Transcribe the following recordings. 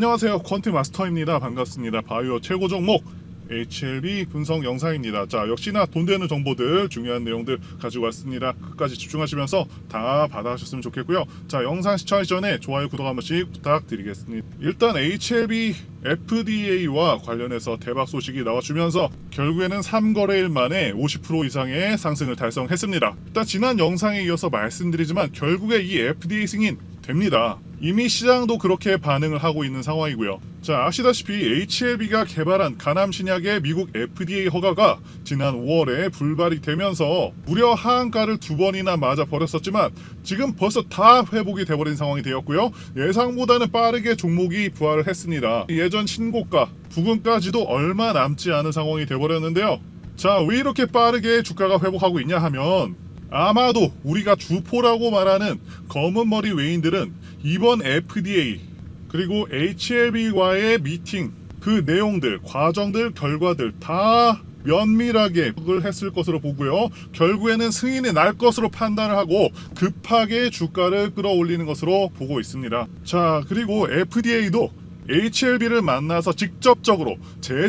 안녕하세요, 퀀트 마스터입니다. 반갑습니다. 바이오 최고 종목 HLB 분석 영상입니다. 자, 역시나 돈 되는 정보들, 중요한 내용들 가지고 왔습니다. 끝까지 집중하시면서 다 받아가셨으면 좋겠고요. 자, 영상 시청하기 전에 좋아요, 구독 한 번씩 부탁드리겠습니다. 일단 HLB FDA와 관련해서 대박 소식이 나와주면서 결국에는 3거래일 만에 50% 이상의 상승을 달성했습니다. 일단 지난 영상에 이어서 말씀드리지만 결국에 이 FDA 승인 됩니다. 이미 시장도 그렇게 반응을 하고 있는 상황이고요. 자, 아시다시피 HLB가 개발한 간암 신약의 미국 FDA 허가가 지난 5월에 불발이 되면서 무려 하한가를 2번이나 맞아 버렸었지만 지금 벌써 다 회복이 돼버린 상황이 되었고요. 예상보다는 빠르게 종목이 부활을 했습니다. 예전 신고가 부근까지도 얼마 남지 않은 상황이 돼버렸는데요. 자, 왜 이렇게 빠르게 주가가 회복하고 있냐 하면 아마도 우리가 주포라고 말하는 검은머리 외인들은 이번 FDA 그리고 HLB와의 미팅 그 내용들, 과정들, 결과들 다 면밀하게 분석을 했을 것으로 보고요. 결국에는 승인이 날 것으로 판단을 하고 급하게 주가를 끌어올리는 것으로 보고 있습니다. 자, 그리고 FDA도 HLB를 만나서 직접적으로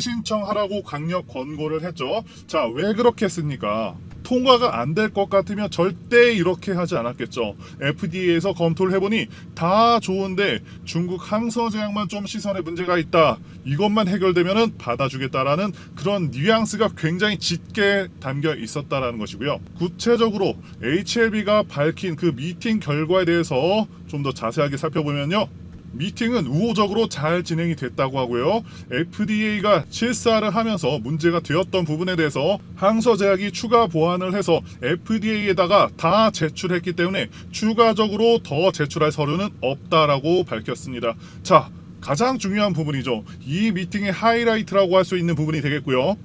재신청하라고 강력 권고를 했죠. 자, 왜 그렇게 했습니까? 통과가 안 될 것 같으면 절대 이렇게 하지 않았겠죠. FDA에서 검토를 해보니 다 좋은데 중국 항서 제약만 좀 시선에 문제가 있다. 이것만 해결되면 받아주겠다라는 그런 뉘앙스가 굉장히 짙게 담겨 있었다라는 것이고요. 구체적으로 HLB가 밝힌 그 미팅 결과에 대해서 좀 더 자세하게 살펴보면요. 미팅은 우호적으로 잘 진행이 됐다고 하고요. FDA가 실사를 하면서 문제가 되었던 부분에 대해서 항서제약이 추가 보완을 해서 FDA에다가 다 제출했기 때문에 추가적으로 더 제출할 서류는 없다라고 밝혔습니다. 자, 가장 중요한 부분이죠. 이 미팅의 하이라이트라고 할 수 있는 부분이 되겠고요.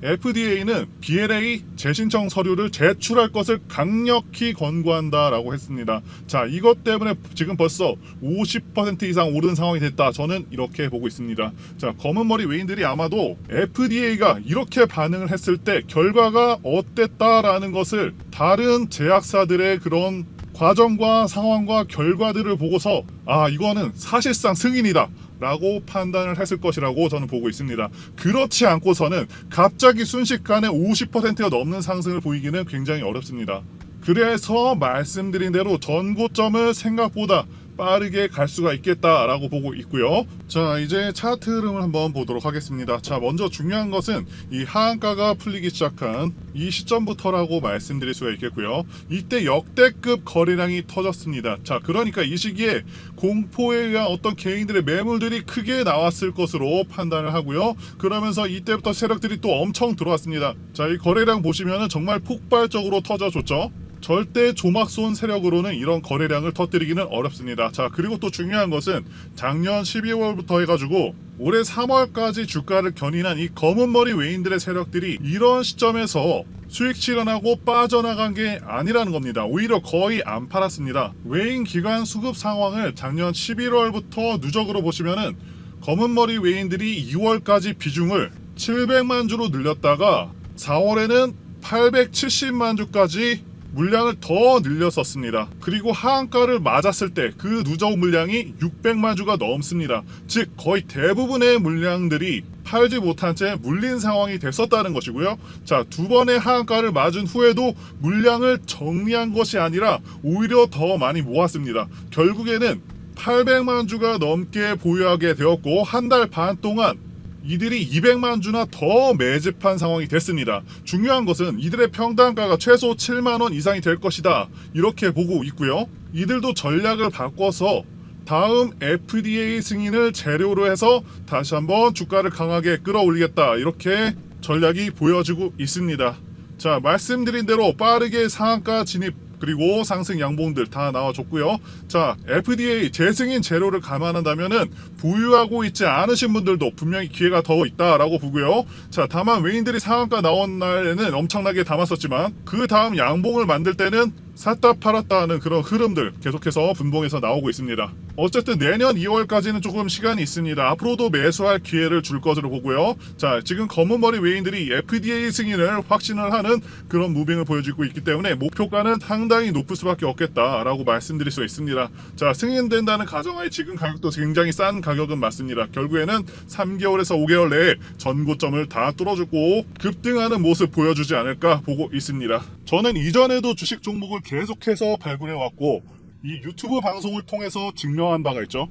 FDA는 BLA 재신청 서류를 제출할 것을 강력히 권고한다라고 했습니다. 자, 이것 때문에 지금 벌써 50% 이상 오른 상황이 됐다. 저는 이렇게 보고 있습니다. 자, 검은머리 외인들이 아마도 FDA가 이렇게 반응을 했을 때 결과가 어땠다라는 것을 다른 제약사들의 그런 과정과 상황과 결과들을 보고서 아, 이거는 사실상 승인이다 라고 판단을 했을 것이라고 저는 보고 있습니다. 그렇지 않고서는 갑자기 순식간에 50%가 넘는 상승을 보이기는 굉장히 어렵습니다. 그래서 말씀드린 대로 전고점을 생각보다 빠르게 갈 수가 있겠다라고 보고 있고요. 자, 이제 차트 흐름을 한번 보도록 하겠습니다. 자, 먼저 중요한 것은 이 하한가가 풀리기 시작한 이 시점부터라고 말씀드릴 수가 있겠고요. 이때 역대급 거래량이 터졌습니다. 자, 그러니까 이 시기에 공포에 의한 어떤 개인들의 매물들이 크게 나왔을 것으로 판단을 하고요. 그러면서 이때부터 세력들이 또 엄청 들어왔습니다. 자, 이 거래량 보시면은 정말 폭발적으로 터져줬죠. 절대 조막손 세력으로는 이런 거래량을 터뜨리기는 어렵습니다. 자, 그리고 또 중요한 것은 작년 12월부터 해가지고 올해 3월까지 주가를 견인한 이 검은머리 외인들의 세력들이 이런 시점에서 수익 실현하고 빠져나간 게 아니라는 겁니다. 오히려 거의 안 팔았습니다. 외인 기관 수급 상황을 작년 11월부터 누적으로 보시면은 검은머리 외인들이 2월까지 비중을 700만 주로 늘렸다가 4월에는 870만 주까지 물량을 더 늘렸었습니다. 그리고 하한가를 맞았을 때 그 누적 물량이 600만 주가 넘습니다. 즉 거의 대부분의 물량들이 팔지 못한 채 물린 상황이 됐었다는 것이고요. 자, 두 번의 하한가를 맞은 후에도 물량을 정리한 것이 아니라 오히려 더 많이 모았습니다. 결국에는 800만 주가 넘게 보유하게 되었고 한 달 반 동안 이들이 200만 주나 더 매집한 상황이 됐습니다. 중요한 것은 이들의 평단가가 최소 7만원 이상이 될 것이다. 이렇게 보고 있고요. 이들도 전략을 바꿔서 다음 FDA 승인을 재료로 해서 다시 한번 주가를 강하게 끌어올리겠다. 이렇게 전략이 보여지고 있습니다. 자, 말씀드린 대로 빠르게 상한가 진입 그리고 상승 양봉들 다 나와줬고요. 자, FDA 재승인 재료를 감안한다면은 보유하고 있지 않으신 분들도 분명히 기회가 더 있다라고 보고요. 자, 다만 외인들이 상한가 나온 날에는 엄청나게 담았었지만 그 다음 양봉을 만들 때는 샀다 팔았다 하는 그런 흐름들 계속해서 분봉에서 나오고 있습니다. 어쨌든 내년 2월까지는 조금 시간이 있습니다. 앞으로도 매수할 기회를 줄 것으로 보고요. 자, 지금 검은머리 외인들이 FDA 승인을 확신을 하는 그런 무빙을 보여주고 있기 때문에 목표가는 상당히 높을 수밖에 없겠다라고 말씀드릴 수 있습니다. 자, 승인된다는 가정하에 지금 가격도 굉장히 싼 가격은 맞습니다. 결국에는 3개월에서 5개월 내에 전고점을 다 뚫어주고 급등하는 모습 보여주지 않을까 보고 있습니다. 저는 이전에도 주식 종목을 계속해서 발굴해왔고 이 유튜브 방송을 통해서 증명한 바가 있죠.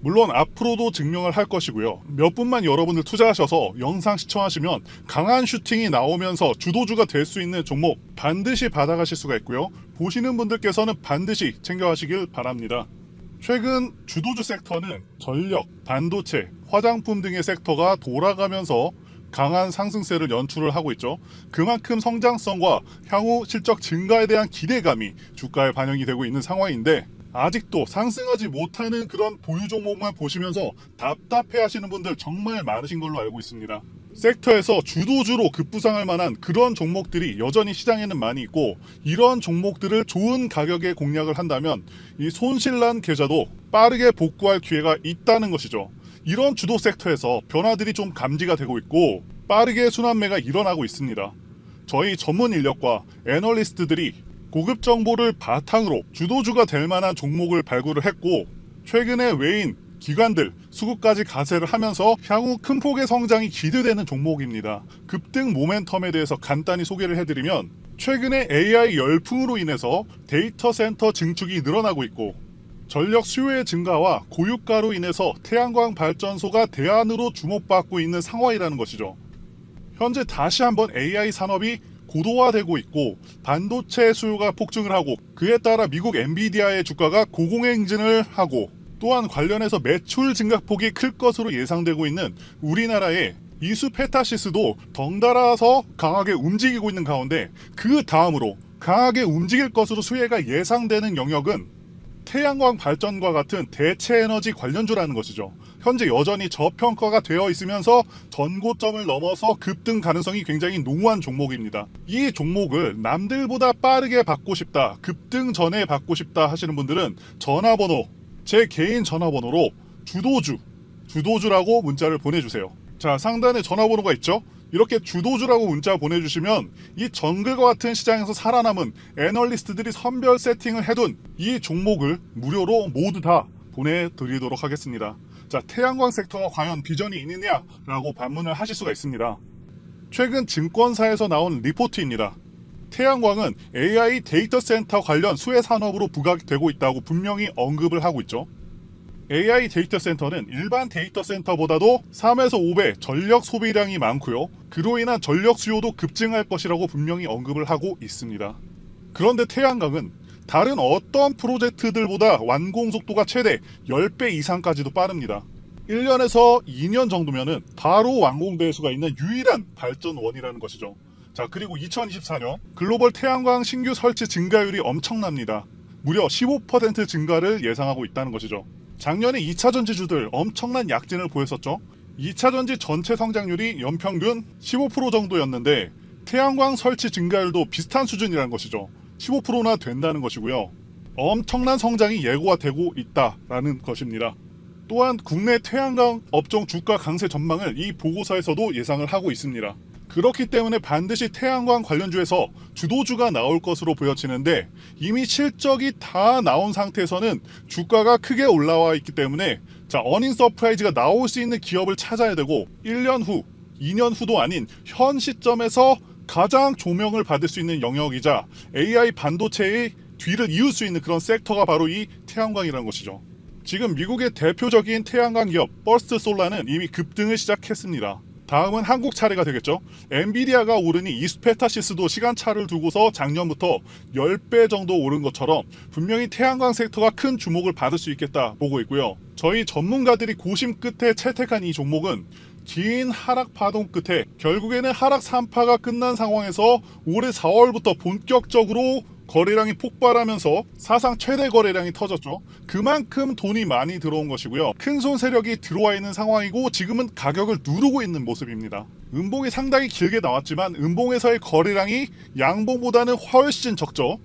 물론 앞으로도 증명을 할 것이고요. 몇 분만 여러분들 투자하셔서 영상 시청하시면 강한 슈팅이 나오면서 주도주가 될 수 있는 종목 반드시 받아가실 수가 있고요. 보시는 분들께서는 반드시 챙겨가시길 바랍니다. 최근 주도주 섹터는 전력, 반도체, 화장품 등의 섹터가 돌아가면서 강한 상승세를 연출을 하고 있죠. 그만큼 성장성과 향후 실적 증가에 대한 기대감이 주가에 반영이 되고 있는 상황인데 아직도 상승하지 못하는 그런 보유 종목만 보시면서 답답해 하시는 분들 정말 많으신 걸로 알고 있습니다. 섹터에서 주도주로 급부상할 만한 그런 종목들이 여전히 시장에는 많이 있고 이런 종목들을 좋은 가격에 공략을 한다면 이 손실난 계좌도 빠르게 복구할 기회가 있다는 것이죠. 이런 주도 섹터에서 변화들이 좀 감지가 되고 있고 빠르게 순환매가 일어나고 있습니다. 저희 전문 인력과 애널리스트들이 고급 정보를 바탕으로 주도주가 될 만한 종목을 발굴을 했고 최근에 외인, 기관들, 수급까지 가세를 하면서 향후 큰 폭의 성장이 기대되는 종목입니다. 급등 모멘텀에 대해서 간단히 소개를 해드리면 최근에 AI 열풍으로 인해서 데이터 센터 증축이 늘어나고 있고 전력 수요의 증가와 고유가로 인해서 태양광 발전소가 대안으로 주목받고 있는 상황이라는 것이죠. 현재 다시 한번 AI 산업이 고도화되고 있고 반도체 수요가 폭증을 하고 그에 따라 미국 엔비디아의 주가가 고공행진을 하고 또한 관련해서 매출 증가폭이 클 것으로 예상되고 있는 우리나라의 이수 페타시스도 덩달아서 강하게 움직이고 있는 가운데 그 다음으로 강하게 움직일 것으로 수혜가 예상되는 영역은 태양광 발전과 같은 대체 에너지 관련주라는 것이죠. 현재 여전히 저평가가 되어 있으면서 전고점을 넘어서 급등 가능성이 굉장히 농후한 종목입니다. 이 종목을 남들보다 빠르게 받고 싶다, 급등 전에 받고 싶다 하시는 분들은 전화번호, 제 개인 전화번호로 주도주라고 문자를 보내주세요. 자, 상단에 전화번호가 있죠? 이렇게 주도주라고 문자 보내주시면 이 정글과 같은 시장에서 살아남은 애널리스트들이 선별 세팅을 해둔 이 종목을 무료로 모두 다 보내드리도록 하겠습니다. 자, 태양광 섹터가 과연 비전이 있느냐라고 반문을 하실 수가 있습니다. 최근 증권사에서 나온 리포트입니다. 태양광은 AI 데이터 센터 관련 수혜 산업으로 부각되고 있다고 분명히 언급을 하고 있죠. AI 데이터 센터는 일반 데이터 센터보다도 3에서 5배 전력 소비량이 많고요. 그로 인한 전력 수요도 급증할 것이라고 분명히 언급을 하고 있습니다. 그런데 태양광은 다른 어떤 프로젝트들보다 완공 속도가 최대 10배 이상까지도 빠릅니다. 1년에서 2년 정도면은 바로 완공될 수가 있는 유일한 발전원이라는 것이죠. 자, 그리고 2024년 글로벌 태양광 신규 설치 증가율이 엄청납니다. 무려 15% 증가를 예상하고 있다는 것이죠. 작년에 2차전지주들 엄청난 약진을 보였었죠. 2차전지 전체 성장률이 연평균 15% 정도였는데 태양광 설치 증가율도 비슷한 수준이라는 것이죠. 15%나 된다는 것이고요. 엄청난 성장이 예고가 되고 있다라는 것입니다. 또한 국내 태양광 업종 주가 강세 전망을 이 보고서에서도 예상을 하고 있습니다. 그렇기 때문에 반드시 태양광 관련주에서 주도주가 나올 것으로 보여지는데 이미 실적이 다 나온 상태에서는 주가가 크게 올라와 있기 때문에 자, 어닝 서프라이즈가 나올 수 있는 기업을 찾아야 되고 1년 후, 2년 후도 아닌 현 시점에서 가장 조명을 받을 수 있는 영역이자 AI 반도체의 뒤를 이을 수 있는 그런 섹터가 바로 이 태양광이라는 것이죠. 지금 미국의 대표적인 태양광 기업 버스트 솔라는 이미 급등을 시작했습니다. 다음은 한국 차례가 되겠죠. 엔비디아가 오르니 이스페타시스도 시간차를 두고서 작년부터 10배 정도 오른 것처럼 분명히 태양광 섹터가 큰 주목을 받을 수 있겠다 보고 있고요. 저희 전문가들이 고심 끝에 채택한 이 종목은 긴 하락 파동 끝에 결국에는 하락 3파가 끝난 상황에서 올해 4월부터 본격적으로 거래량이 폭발하면서 사상 최대 거래량이 터졌죠. 그만큼 돈이 많이 들어온 것이고요. 큰손 세력이 들어와 있는 상황이고 지금은 가격을 누르고 있는 모습입니다. 음봉이 상당히 길게 나왔지만 음봉에서의 거래량이 양봉보다는 훨씬 적죠.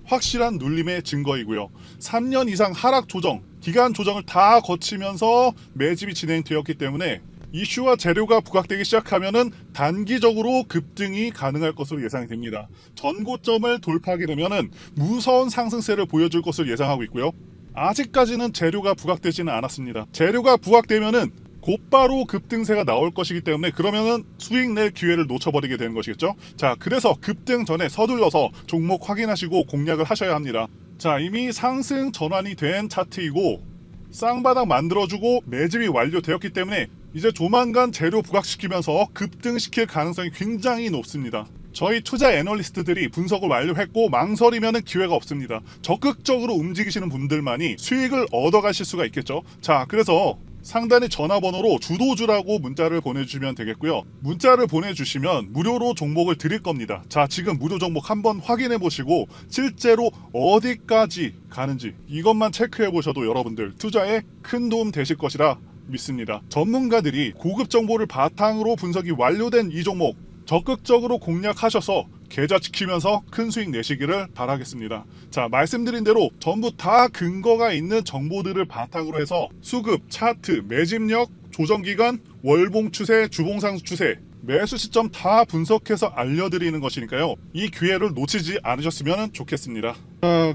확실한 눌림의 증거이고요. 3년 이상 하락 조정, 기간 조정을 다 거치면서 매집이 진행되었기 때문에 이슈와 재료가 부각되기 시작하면은 단기적으로 급등이 가능할 것으로 예상이 됩니다. 전고점을 돌파하게 되면은 무서운 상승세를 보여줄 것을 예상하고 있고요. 아직까지는 재료가 부각되지는 않았습니다. 재료가 부각되면은 곧바로 급등세가 나올 것이기 때문에 그러면은 수익 낼 기회를 놓쳐버리게 되는 것이겠죠. 자, 그래서 급등 전에 서둘러서 종목 확인하시고 공략을 하셔야 합니다. 자, 이미 상승 전환이 된 차트이고 쌍바닥 만들어주고 매집이 완료되었기 때문에 이제 조만간 재료 부각시키면서 급등시킬 가능성이 굉장히 높습니다. 저희 투자 애널리스트들이 분석을 완료했고 망설이면 기회가 없습니다. 적극적으로 움직이시는 분들만이 수익을 얻어가실 수가 있겠죠. 자, 그래서 상단의 전화번호로 주도주라고 문자를 보내주시면 되겠고요. 문자를 보내주시면 무료로 종목을 드릴 겁니다. 자, 지금 무료 종목 한번 확인해 보시고 실제로 어디까지 가는지 이것만 체크해 보셔도 여러분들 투자에 큰 도움 되실 것이라 믿습니다. 전문가들이 고급 정보를 바탕으로 분석이 완료된 이 종목 적극적으로 공략하셔서 계좌 지키면서 큰 수익 내시기를 바라겠습니다. 자, 말씀드린 대로 전부 다 근거가 있는 정보들을 바탕으로 해서 수급, 차트, 매집력, 조정기간, 월봉 추세, 주봉상승 추세, 매수 시점 다 분석해서 알려드리는 것이니까요. 이 기회를 놓치지 않으셨으면 좋겠습니다.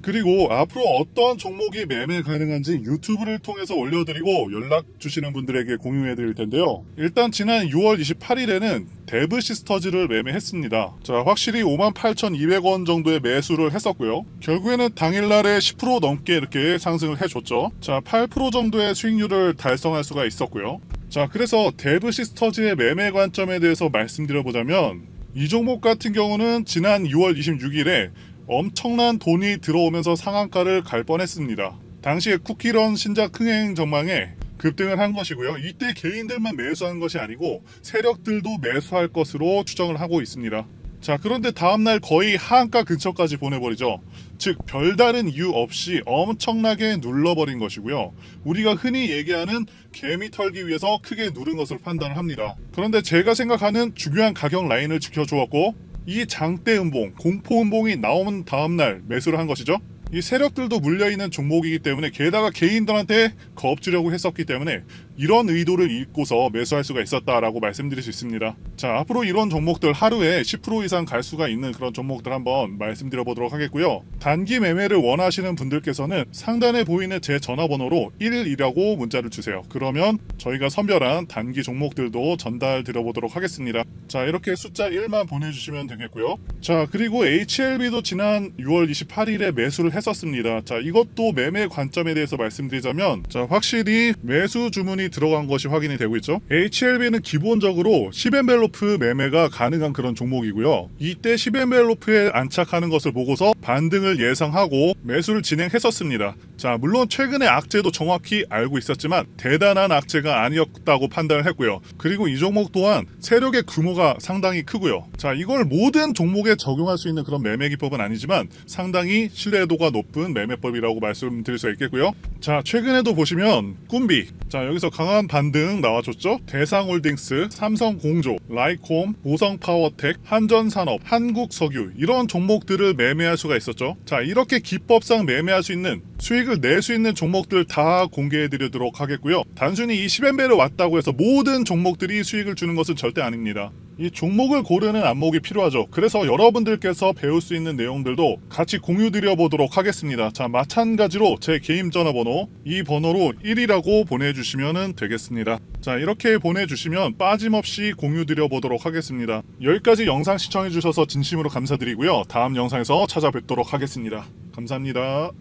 그리고 앞으로 어떤 종목이 매매 가능한지 유튜브를 통해서 올려드리고 연락 주시는 분들에게 공유해 드릴 텐데요. 일단 지난 6월 28일에는 데브시스터즈를 매매했습니다. 자, 확실히 58,200원 정도의 매수를 했었고요. 결국에는 당일날에 10% 넘게 이렇게 상승을 해줬죠. 자, 8% 정도의 수익률을 달성할 수가 있었고요. 자, 그래서 데브시스터즈의 매매 관점에 대해서 말씀드려보자면 이 종목 같은 경우는 지난 6월 26일에 엄청난 돈이 들어오면서 상한가를 갈 뻔했습니다. 당시에 쿠키런 신작 흥행 전망에 급등을 한 것이고요. 이때 개인들만 매수한 것이 아니고 세력들도 매수할 것으로 추정을 하고 있습니다. 자, 그런데 다음날 거의 하한가 근처까지 보내버리죠. 즉 별다른 이유 없이 엄청나게 눌러버린 것이고요. 우리가 흔히 얘기하는 개미 털기 위해서 크게 누른 것으로 판단을 합니다. 그런데 제가 생각하는 중요한 가격 라인을 지켜주었고 이 장대 음봉, 공포 음봉이 나오는 다음날 매수를 한 것이죠. 이 세력들도 물려있는 종목이기 때문에 게다가 개인들한테 겁주려고 했었기 때문에 이런 의도를 읽고서 매수할 수가 있었다라고 말씀드릴 수 있습니다. 자, 앞으로 이런 종목들 하루에 10% 이상 갈 수가 있는 그런 종목들 한번 말씀드려 보도록 하겠고요. 단기 매매를 원하시는 분들께서는 상단에 보이는 제 전화번호로 1이라고 문자를 주세요. 그러면 저희가 선별한 단기 종목들도 전달 드려보도록 하겠습니다. 자, 이렇게 숫자 1만 보내주시면 되겠고요. 자, 그리고 HLB도 지난 6월 28일에 매수를 했었습니다. 자, 이것도 매매 관점에 대해서 말씀드리자면 자, 확실히 매수 주문이 들어간 것이 확인이 되고 있죠. HLB는 기본적으로 10엔벨로프 매매가 가능한 그런 종목이고요. 이때 10엔벨로프에 안착하는 것을 보고서 반등을 예상하고 매수를 진행했었습니다. 자, 물론 최근에 악재도 정확히 알고 있었지만 대단한 악재가 아니었다고 판단을 했고요. 그리고 이 종목 또한 세력의 규모가 상당히 크고요. 자, 이걸 모든 종목에 적용할 수 있는 그런 매매 기법은 아니지만 상당히 신뢰도가 높은 매매법이라고 말씀드릴 수 있겠고요. 자, 최근에도 보시면 꿈비, 자, 여기서 강한 반등 나와줬죠. 대상홀딩스, 삼성공조, 라이콤, 보성파워텍, 한전산업, 한국석유 이런 종목들을 매매할 수가 있었죠. 자, 이렇게 기법상 매매할 수 있는 수익을 낼 수 있는 종목들 다 공개해 드리도록 하겠고요. 단순히 이 10엔벨을 왔다고 해서 모든 종목들이 수익을 주는 것은 절대 아닙니다. 이 종목을 고르는 안목이 필요하죠. 그래서 여러분들께서 배울 수 있는 내용들도 같이 공유 드려 보도록 하겠습니다. 자, 마찬가지로 제 개인 전화번호 이 번호로 1이라고 보내주시면 되겠습니다. 자, 이렇게 보내주시면 빠짐없이 공유 드려 보도록 하겠습니다. 여기까지 영상 시청해 주셔서 진심으로 감사드리고요. 다음 영상에서 찾아뵙도록 하겠습니다. 감사합니다.